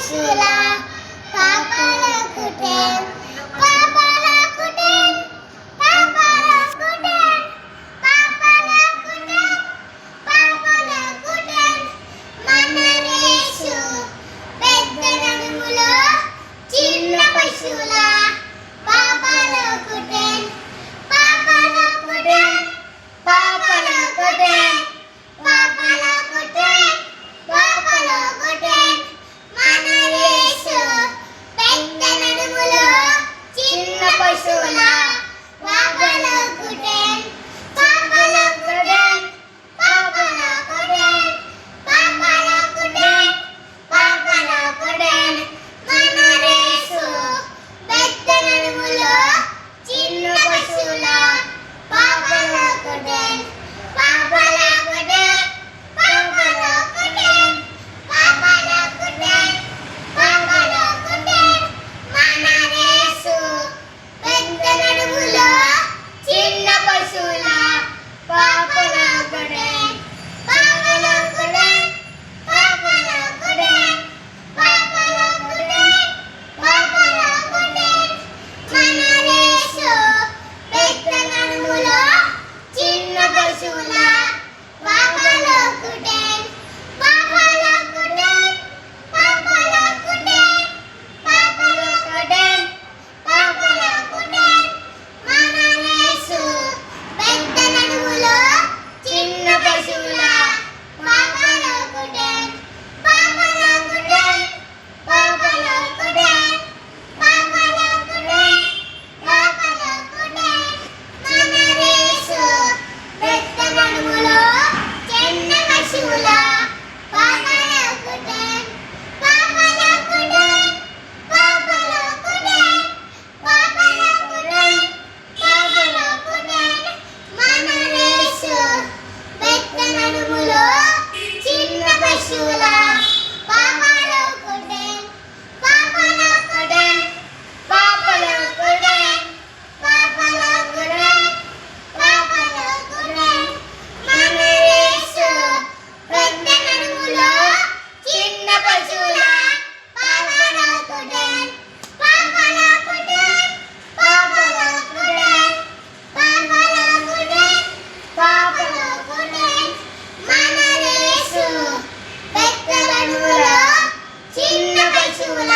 పశువుల పాపాలకుటెన్ పాపాలకుటెన్ పాపాలకుటెన్ పాపాలకుటెన్ పాపాలకుటెన్ మన యేసు పెద్ద నడుములో చిన్న పశువుల పాపాలకుటెన్ పాపాలకుటెన్ పాపాలకుటెన్ పాపాలకుటెన్ పాపాలకుటెన్ మన యేసు పెద్ద నడుములో చిన్న పశువుల పాపాలకుటెన్ పాపాలకుటెన్ పాపాలకుటెన్ పాపాలకుటెన్ పాపాలకుటెన్ మన యేసు పెద్ద నడుములో చిన్న పశువుల పాపాలకుటెన్ పాపాలకుటెన్ పాపాలకుటెన్ పాపాలకుటెన్ పాపాలకుటెన్ మన యేసు పెద్ద నడుములో చిన్న పశువుల పాపాలకుటెన్ పాపాలకుటెన్ పాపాలకుటెన్ పాపాలకుటెన్ పాపాలకుటెన్ మన యేసు పెద్ద నడుములో చిన్న పశువుల పాపాలకుటెన్ పాపాలకుటెన్ పాపాలకుటెన్ పాపాలకుటెన్ పాపాలకుటెన్ మన యేసు పెద్ద నడుములో చిన్న పశువుల పాపాలకుటెన్ పాపాలకుటెన్ పాపాలకుటెన్ పాపాలకుటెన్ పాపాలకుటెన్ మన యేసు పెద్ద నడుములో చిన్న పశువుల పాపాలకుటెన్ పాపాలకుటెన్ పాపాలకుటెన్ పాపాలకుటెన్ పాపాలకుటెన్ మన యేసు పెద్ద నడుములో చిన్న పశువుల పాపాలకుటెన్ పాపాలకుటెన్ పాపాలకుటెన్ పాపాలకుటెన్ పాపాలకుటెన్ మన యేసు పెద్ద నడుములో చిన్న పశువుల పాపాలకుటెన్ పాపాలకుటెన్ పాపాలకుటెన్ పాపాలకుటెన్ పాపాలకుటెన్ మన యేసు పెద్ద నడుములో చిన్న పశువుల